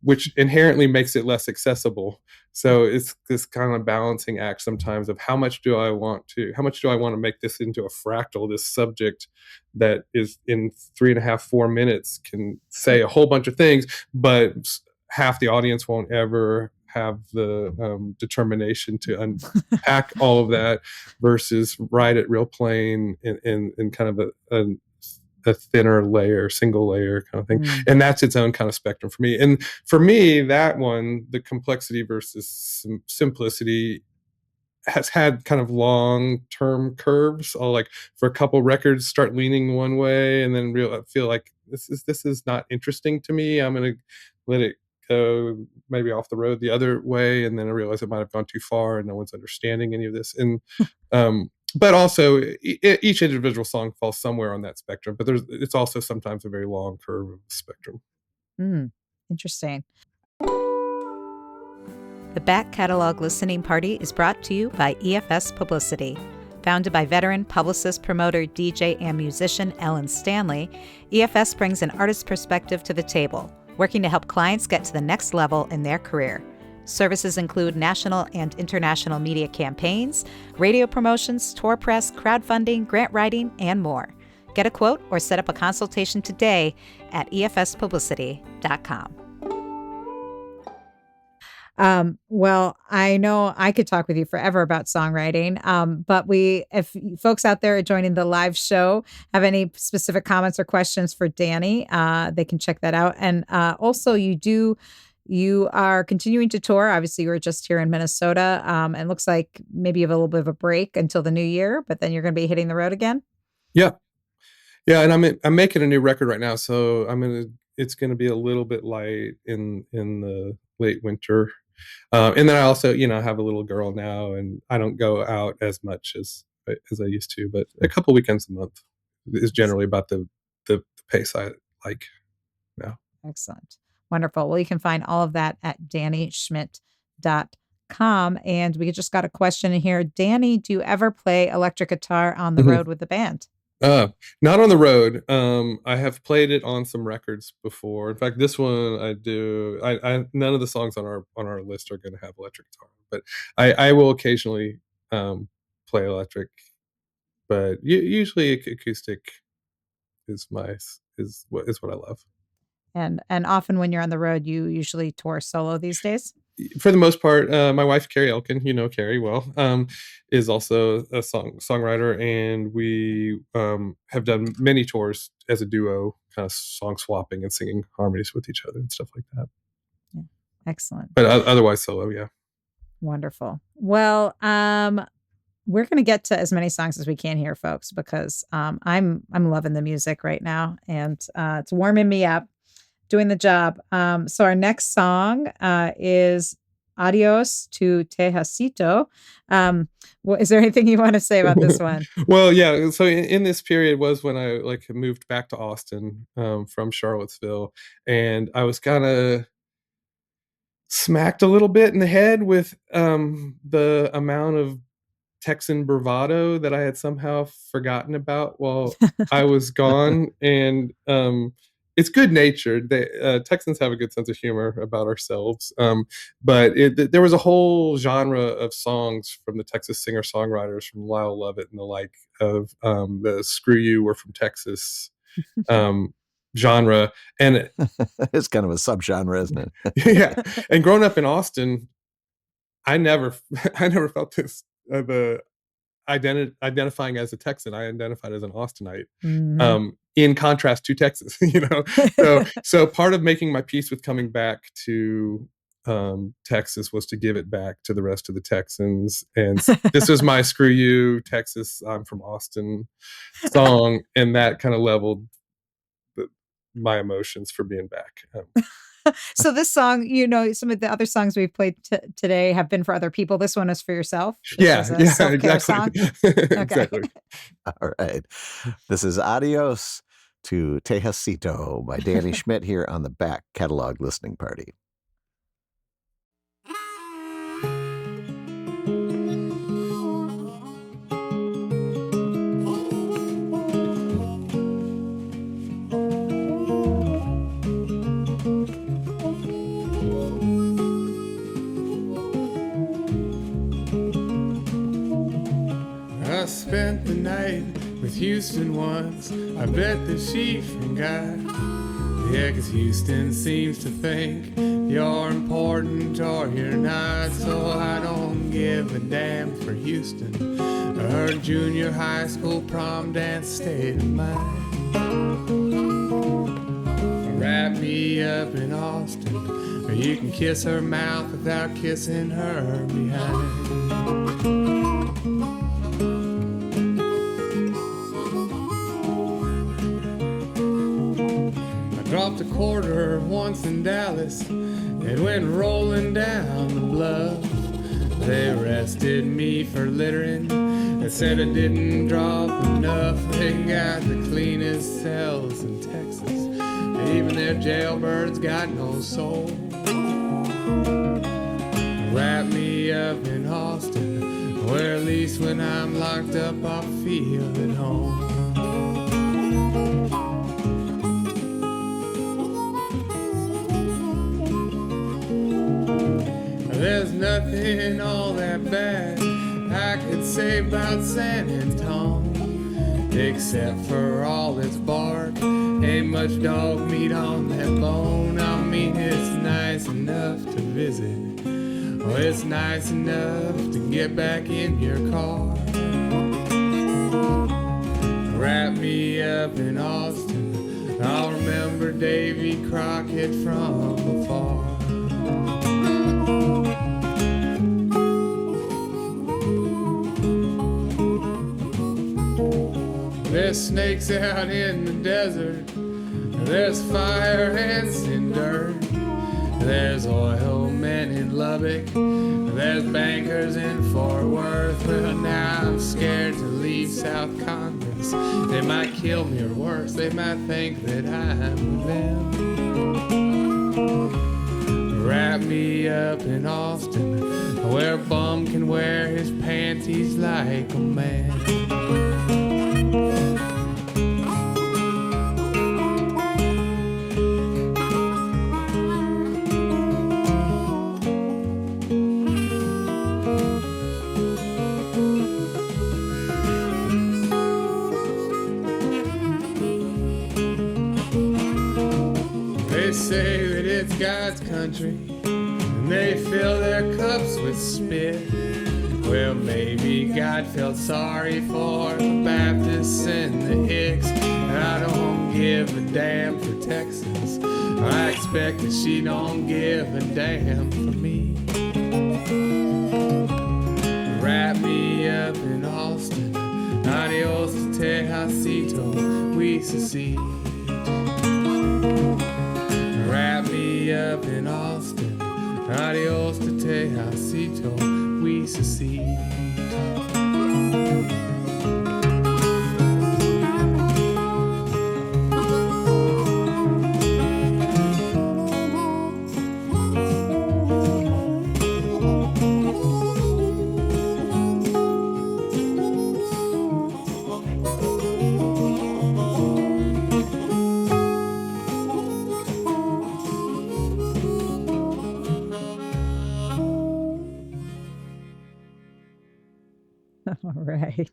which inherently makes it less accessible. So it's this kind of balancing act sometimes of how much do I want to make this into a fractal, this subject that is in 3.5, 4 minutes can say a whole bunch of things, but half the audience won't ever have the determination to unpack all of that, versus write it real plain in kind of a a thinner layer, single layer kind of thing. And that's its own kind of spectrum for me. And for me, that one, the complexity versus simplicity, has had kind of long-term curves. I'll, like, for a couple records, start leaning one way, and then feel like this is not interesting to me. I'm gonna let it go maybe off the road the other way, and then I realize it might have gone too far, and no one's understanding any of this. And but also, each individual song falls somewhere on that spectrum. But it's also sometimes a very long curve of the spectrum. Interesting. The Back Catalog Listening Party is brought to you by EFS Publicity. Founded by veteran publicist, promoter, DJ, and musician Ellen Stanley, EFS brings an artist's perspective to the table, working to help clients get to the next level in their career. Services include national and international media campaigns, radio promotions, tour press, crowdfunding, grant writing, and more. Get a quote or set up a consultation today at efspublicity.com. Well, I know I could talk with you forever about songwriting, but if folks out there are joining the live show have any specific comments or questions for Danny, they can check that out. And also, you are continuing to tour. Obviously, you were just here in Minnesota, and looks like maybe you have a little bit of a break until the new year, but then you're going to be hitting the road again. Yeah, and I'm making a new record right now, so it's gonna be a little bit light in the late winter. And then I also, have a little girl now, and I don't go out as much as I used to, but a couple weekends a month is generally about the pace I like now. Excellent. Wonderful. Well, you can find all of that at DannySchmidt.com. And we just got a question in here. Danny, do you ever play electric guitar on the road with the band? Not on the road. I have played it on some records before. In fact, this one I do. None of the songs on our list are going to have electric guitar, but I will occasionally play electric. But usually acoustic is what I love. And often when you're on the road, you usually tour solo these days? For the most part, my wife, Carrie Elkin, Carrie well, is also a songwriter, and we have done many tours as a duo, kind of song swapping and singing harmonies with each other and stuff like that. Yeah. Excellent. But otherwise solo, yeah. Wonderful. Well, we're going to get to as many songs as we can here, folks, because I'm loving the music right now, and it's warming me up. Doing the job. So our next song is Adios to Tejasito. Is there anything you want to say about this one? Well, yeah. So in this period was when I moved back to Austin from Charlottesville, and I was kind of smacked a little bit in the head with the amount of Texan bravado that I had somehow forgotten about while I was gone. And it's good natured. Texans have a good sense of humor about ourselves. But there was a whole genre of songs from the Texas singer-songwriters, from Lyle Lovett and the like, of the "Screw You, We're from Texas" genre. And it's kind of a subgenre, isn't it? Yeah. And growing up in Austin, I never felt this identifying as a Texan. I identified as an Austinite. Mm-hmm. In contrast to Texas, So part of making my peace with coming back to Texas was to give it back to the rest of the Texans. And this was my "Screw You, Texas, I'm from Austin" song, and that kind of leveled my emotions for being back. So this song, some of the other songs we've played today have been for other people. This one is for yourself. Exactly. Exactly. All right. This is Adios to Tejasito by Danny Schmidt here on the Back Catalog Listening Party. I spent the night with Houston once. I bet that she forgot. Yeah, 'cause Houston seems to think you're important or you're not. So I don't give a damn for Houston. Her junior high school prom dance state of mind. Wrap me up in Austin, or you can kiss her mouth without kissing her behind. I dropped a quarter once in Dallas, it went rolling down the bluff. They arrested me for littering. They said I didn't drop enough. They got the cleanest cells in Texas. Even their jailbirds got no soul. Wrap me up in Austin, where at least when I'm locked up I'll feel at home. There's nothing all that bad I could say about San Antone, except for all its bark. Ain't much dog meat on that bone. I mean, it's nice enough to visit. Oh, it's nice enough to get back in your car. Wrap me up in Austin, I'll remember Davy Crockett from afar. There's snakes out in the desert, there's fire ants in dirt, there's oil men in Lubbock, there's bankers in Fort Worth. Well, now I'm scared to leave South Congress. They might kill me or worse, they might think that I'm with them. Wrap me up in Austin, where a bum can wear his panties like a man. They say that it's God's country, and they fill their cups with spit. Well, maybe God felt sorry for the Baptists and the Hicks. I don't give a damn for Texans. I expect that she don't give a damn for me. Wrap me up in Austin. Adios to Tejasito, we secede. Wrap me up in Austin. Adios to Tejasito, we secede. All right.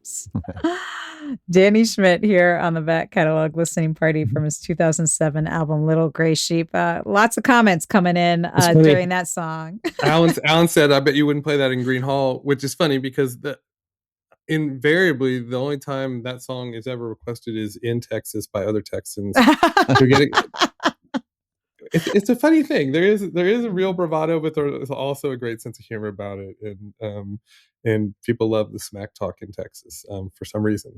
Danny Schmidt here on the back catalog listening party from his 2007 album Little Gray Sheep. Lots of comments coming in during that song. Alan said, I bet you wouldn't play that in Green Hall, which is funny because invariably the only time that song is ever requested is in Texas by other Texans. It's a funny thing. There is a real bravado, but there's also a great sense of humor about it, and people love the smack talk in Texas for some reason.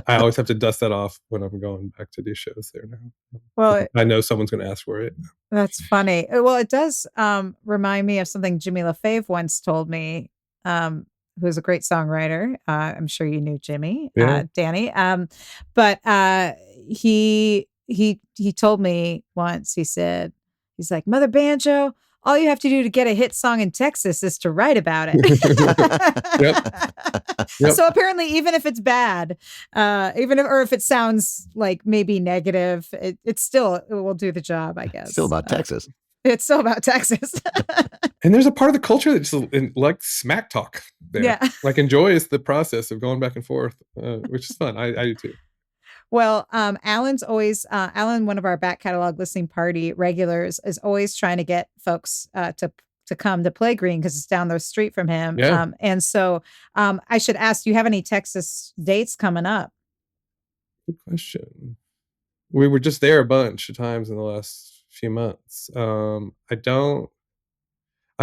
I always have to dust that off when I'm going back to do shows there now. Well, I know someone's going to ask for it. That's funny. Well, it does remind me of something Jimmy LaFave once told me, who's a great songwriter. I'm sure you knew Jimmy, Danny. But he told me once, he's like, Mother Banjo, all you have to do to get a hit song in Texas is to write about it. Yep. So apparently, even if it's bad, if it sounds like maybe negative, it will do the job, I guess. Still about Texas. It's still about Texas. And there's a part of the culture that just like smack talk there. Yeah. Like enjoys the process of going back and forth, which is fun. I do too. Well, Alan, one of our back catalog listening party regulars, is always trying to get folks to come to Play Green because it's down the street from him. Yeah. And so I should ask, do you have any Texas dates coming up? Good question. we were just there a bunch of times in the last few months. I'm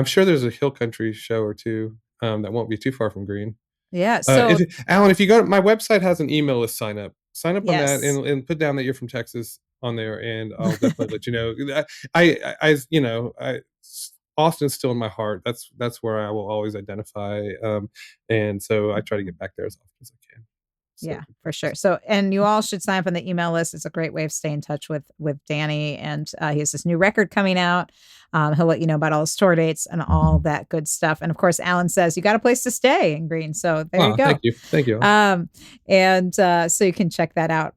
sure there's a hill country show or two that won't be too far from Green. Yeah. So, Alan, if you go to my website, has an email list sign up on that, yes. and put down that you're from Texas on there, and I'll definitely let you know. I Austin's still in my heart. That's where I will always identify, and so I try to get back there as often as I can. So. Yeah, for sure. So, and you all should sign up on the email list. It's a great way of staying in touch with Danny, and he has this new record coming out. He'll let you know about all his tour dates and all that good stuff. And of course, Alan says you got a place to stay in Green, so there you go. Thank you. And so you can check that out.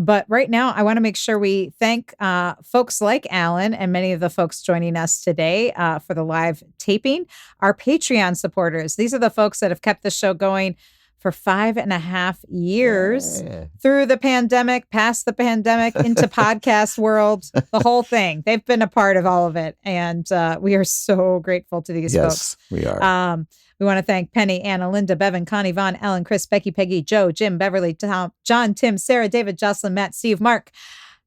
But right now, I want to make sure we thank folks like Alan and many of the folks joining us today for the live taping. Our Patreon supporters. These are the folks that have kept the show going for 5.5 years through the pandemic, past the pandemic, into podcast world, the whole thing. They've been a part of all of it. And we are so grateful to these folks. Yes, we are. We want to thank Penny, Anna, Linda, Bevan, Connie, Vaughn, Ellen, Chris, Becky, Peggy, Joe, Jim, Beverly, Tom, John, Tim, Sarah, David, Jocelyn, Matt, Steve, Mark,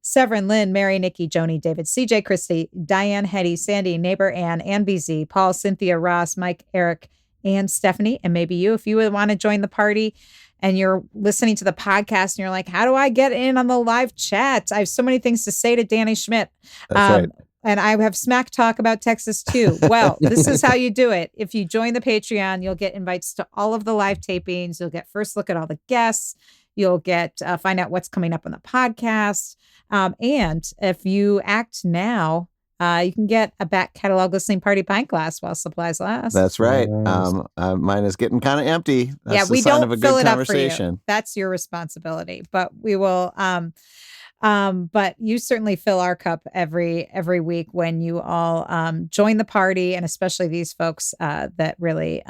Severin, Lynn, Mary, Nikki, Joni, David, CJ, Christy, Diane, Hetty, Sandy, Neighbor, Ann BZ, Paul, Cynthia, Ross, Mike, Eric, and Stephanie, and maybe you, if you would want to join the party and you're listening to the podcast and you're like, how do I get in on the live chat? I have so many things to say to Danny Schmidt. That's right. And I have smack talk about Texas too. Well, this is how you do it. If you join the Patreon, you'll get invites to all of the live tapings. You'll get first look at all the guests. You'll get find out what's coming up on the podcast. And if you act now, you can get a back catalog listening party pint glass while supplies last. That's right. Mine is getting kind of empty. That's we don't of a fill good it up for you. conversation. That's your responsibility. But we will. But you certainly fill our cup every week when you all join the party, and especially these folks that really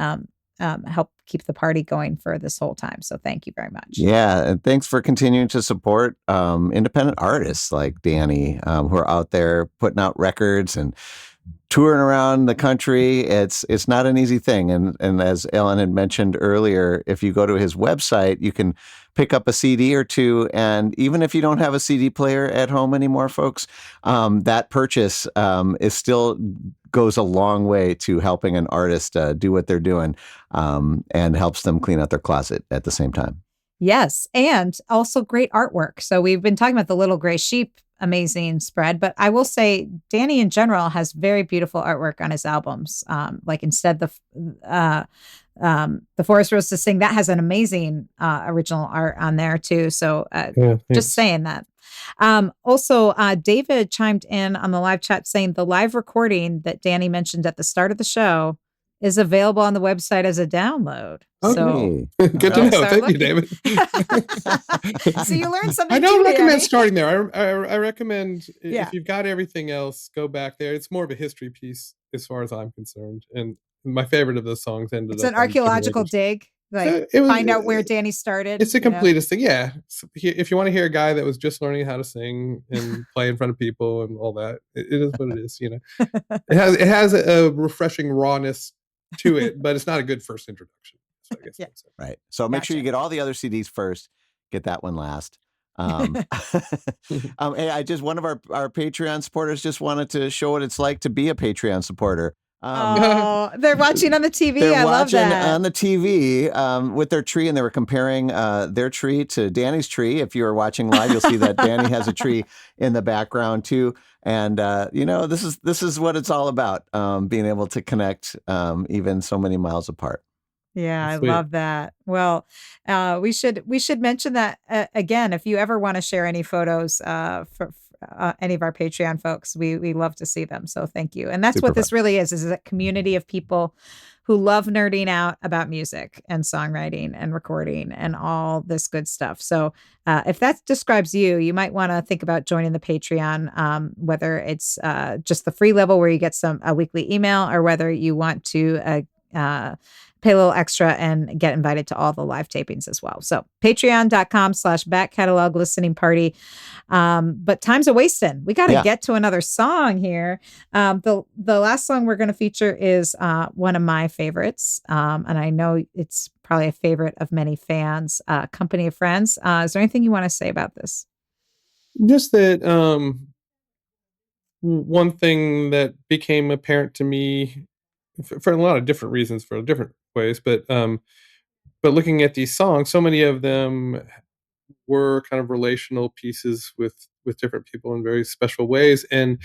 help keep the party going for this whole time. So thank you very much. Yeah. And thanks for continuing to support independent artists like Danny, who are out there putting out records and touring around the country. It's not an easy thing. And as Ellen had mentioned earlier, if you go to his website, you can pick up a CD or two. And even if you don't have a CD player at home anymore, folks, that purchase is still goes a long way to helping an artist do what they're doing, and helps them clean out their closet at the same time. Yes. And also great artwork. So we've been talking about the Little Gray Sheep amazing spread, but I will say Danny in general has very beautiful artwork on his albums. Like instead the Forest Rose to Sing, that has an amazing original art on there too. So just saying that. Also, David chimed in on the live chat saying the live recording that Danny mentioned at the start of the show is available on the website as a download. Okay. So good to know. Thank you, David. So you learned something. I don't recommend Danny. starting there. I recommend if you've got everything else, go back there. It's more of a history piece as far as I'm concerned. And my favorite of those songs ended It's up an archaeological dig. Like find out where Danny started. It's the completest thing. Yeah. So if you want to hear a guy that was just learning how to sing and play in front of people and all that, it is what it is. It has a refreshing rawness to it, but it's not a good first introduction. So I guess that's it. Right. So make sure you get all the other CDs first. Get that one last. Hey, one of our Patreon supporters just wanted to show what it's like to be a Patreon supporter. They're watching on the TV. They're love watching that. on the TV with their tree, and they were comparing their tree to Danny's tree. If you are watching live, you'll see that Danny has a tree in the background too. And this is what it's all about, being able to connect even so many miles apart. Yeah, Sweet. I love that. Well, we should mention that again. If you ever want to share any photos for any of our Patreon folks, we love to see them. So thank you. And that's Super what this really is a community of people who love nerding out about music and songwriting and recording and all this good stuff. So if that describes you, you might want to think about joining the Patreon, whether it's just the free level where you get a weekly email, or whether you want to pay a little extra and get invited to all the live tapings as well. So patreon.com/back catalog listening party. But time's a wasting. We got to get to another song here. The last song we're going to feature is one of my favorites. And I know it's probably a favorite of many fans, Company of Friends. Is there anything you want to say about this? Just that, one thing that became apparent to me for a lot of different reasons, for different ways, but looking at these songs, so many of them were kind of relational pieces with different people in very special ways. And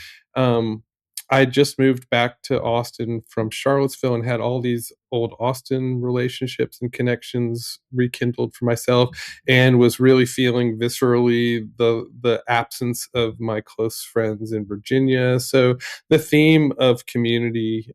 I just moved back to Austin from Charlottesville and had all these old Austin relationships and connections rekindled for myself, and was really feeling viscerally the absence of my close friends in Virginia. So the theme of community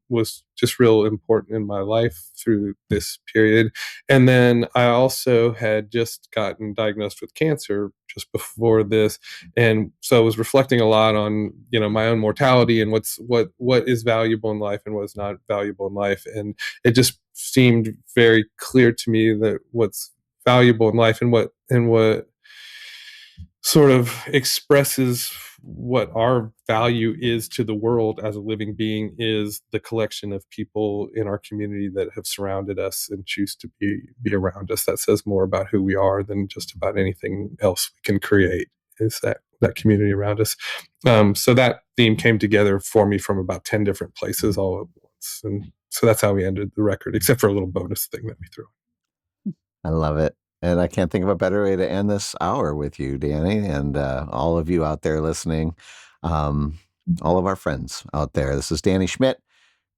was just real important in my life through this period. And then I also had just gotten diagnosed with cancer just before this, and so I was reflecting a lot on, my own mortality and what is valuable in life and what is not valuable in life. And it just seemed very clear to me that what's valuable in life and what sort of expresses what our value is to the world as a living being is the collection of people in our community that have surrounded us and choose to be around us. That says more about who we are than just about anything else we can create, is that community around us. So that theme came together for me from about 10 different places all at once. And so that's how we ended the record, except for a little bonus thing that we threw. I love it. And I can't think of a better way to end this hour with you, Danny, and all of you out there listening, all of our friends out there. This is Danny Schmidt,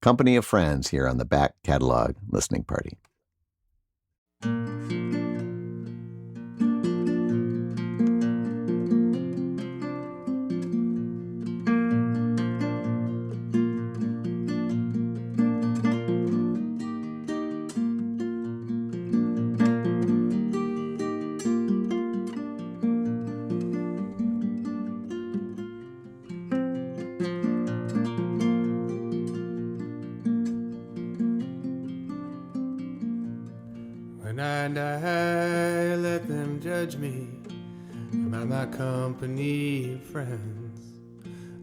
Company of Friends, here on the Back Catalog Listening Party. When I die, let them judge me by my company of friends.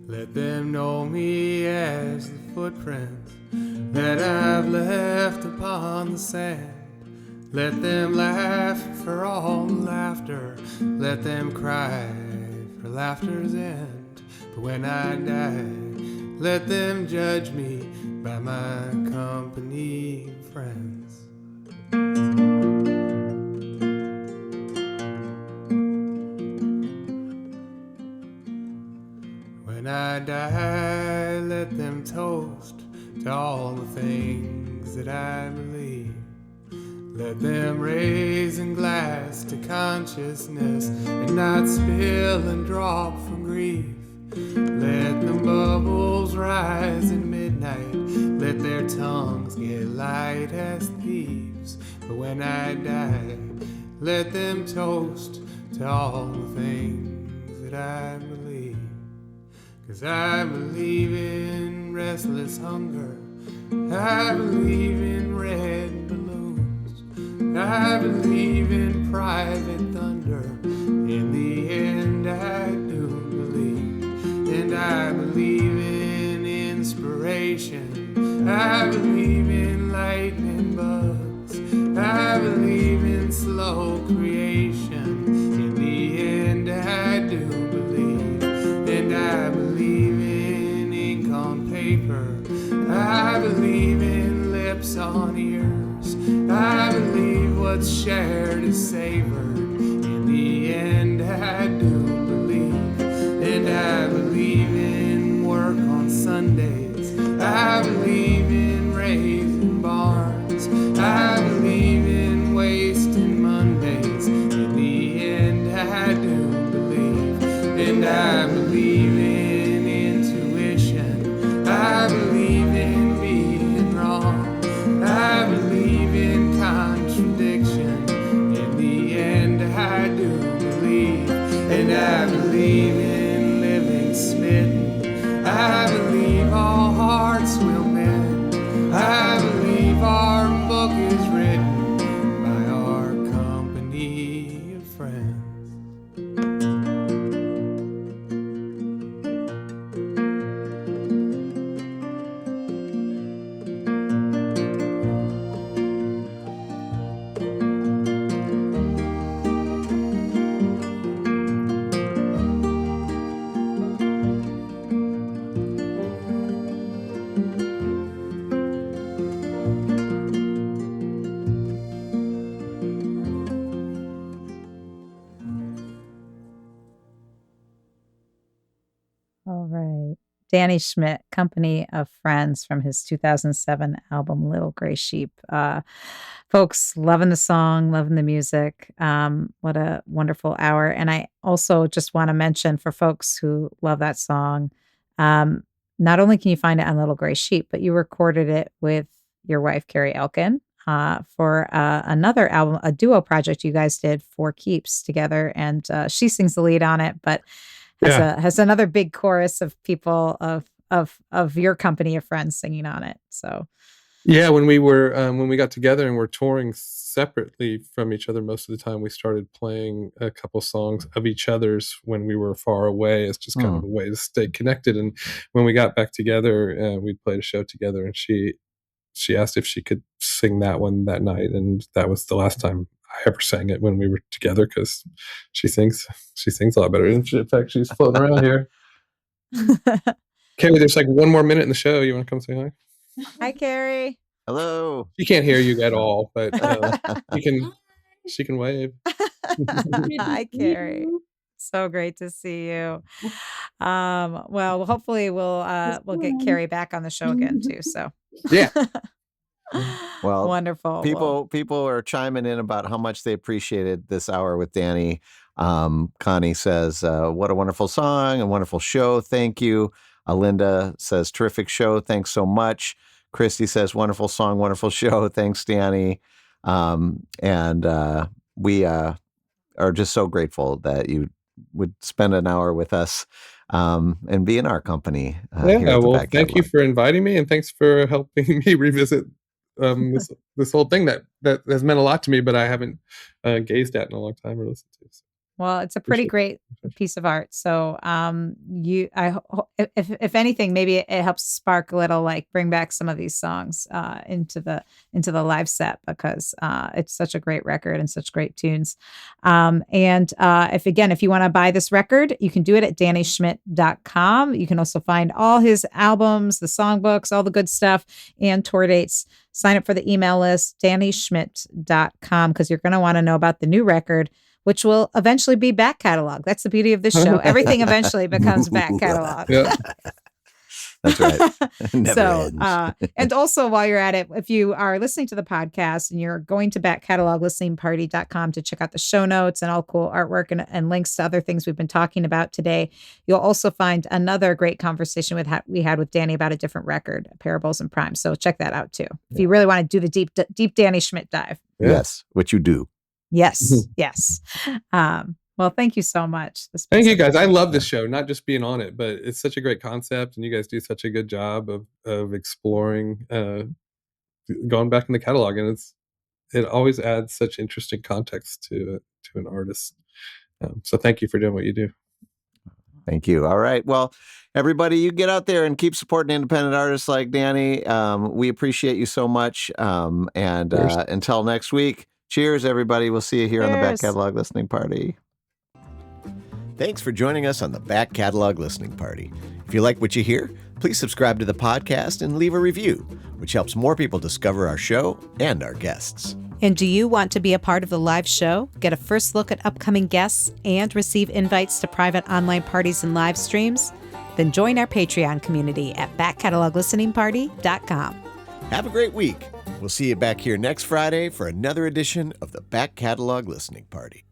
Let them know me as the footprints that I've left upon the sand. Let them laugh for all the laughter. Let them cry for laughter's end. But when I die, let them judge me by my company of friends. When I die, let them toast to all the things that I believe. Let them raise a glass to consciousness and not spill and drop from grief. Let the bubbles rise at midnight. Let their tongues get light as thieves. But when I die, let them toast to all the things that I believe. 'Cause I believe in restless hunger. I believe in red balloons. I believe in private thunder. In the end, I do believe. And I believe in inspiration. I believe in lightning bugs. I believe in slow creation. In the end, I do believe. And I believe in ink on paper. I believe in lips on ears. I believe what's shared is savored. In the end, I do believe. And I believe in work on Sundays. I believe in raising barns. I believe in wasting Mondays. In the end, I do believe. And I believe in intuition. I believe in being wrong. I believe in contradiction. In the end, I do believe. And I believe in living smitten. I believe all hearts will mend. I believe our book is written by our company of friends. Danny Schmidt, Company of Friends, from his 2007 album Little Gray Sheep. Folks, loving the song, loving the music. What a wonderful hour. And I also just want to mention, for folks who love that song, not only can you find it on Little Gray Sheep, but you recorded it with your wife, Carrie Elkin, for another album, a duo project you guys did, For Keeps, together. And she sings the lead on it, but has another big chorus of people of your company of friends singing on it. So yeah, when we got together and we're touring separately from each other most of the time, we started playing a couple songs of each other's when we were far away. It's just kind of a way to stay connected. And when we got back together, we played a show together, and she asked if she could sing that one that night, and that was the last time I ever sang it when we were together, because she sings a lot better. In fact, she's floating around here. Carrie, there's like one more minute in the show. You want to come say hi? Hi, Carrie. Hello. She can't hear you at all, but she can wave. Hi, Carrie. So great to see you. Well, hopefully we'll get Carrie back on the show again too. So yeah. Well, wonderful. People are chiming in about how much they appreciated this hour with Danny. Connie says, what a wonderful song and wonderful show. Thank you. Linda says, terrific show. Thanks so much. Christy says, wonderful song, wonderful show. Thanks, Danny. And we are just so grateful that you would spend an hour with us and be in our company. Well, thank you for inviting me, and thanks for helping me revisit this whole thing that has meant a lot to me, but I haven't gazed at in a long time or listened to. So. Well, it's a pretty great piece of art. So, if anything, maybe it helps spark a little, like bring back some of these songs into the live set, because it's such a great record and such great tunes. If you want to buy this record, you can do it at DannySchmidt.com. You can also find all his albums, the songbooks, all the good stuff, and tour dates. Sign up for the email list, DannySchmidt.com, because you're going to want to know about the new record, which will eventually be back catalog. That's the beauty of this show. Everything eventually becomes back catalog. Yeah. That's right. Never ends. And also, while you're at it, if you are listening to the podcast and you're going to backcataloglisteningparty.com to check out the show notes and all cool artwork and links to other things we've been talking about today, you'll also find another great conversation we had with Danny about a different record, Parables and Primes. So check that out too. If you really want to do the deep Danny Schmidt dive. Yes, which you do. Yes. Yes. Well, thank you so much. Thank you, guys. I love this show, not just being on it, but it's such a great concept, and you guys do such a good job of exploring, going back in the catalog, and it always adds such interesting context to an artist. So thank you for doing what you do. Thank you. All right. Well, everybody, you get out there and keep supporting independent artists like Danny. We appreciate you so much. And until next week, cheers, everybody. We'll see you here on the Back Catalog Listening Party. Thanks for joining us on the Back Catalog Listening Party. If you like what you hear, please subscribe to the podcast and leave a review, which helps more people discover our show and our guests. And do you want to be a part of the live show, get a first look at upcoming guests, and receive invites to private online parties and live streams? Then join our Patreon community at backcataloglisteningparty.com. Have a great week. We'll see you back here next Friday for another edition of the Back Catalog Listening Party.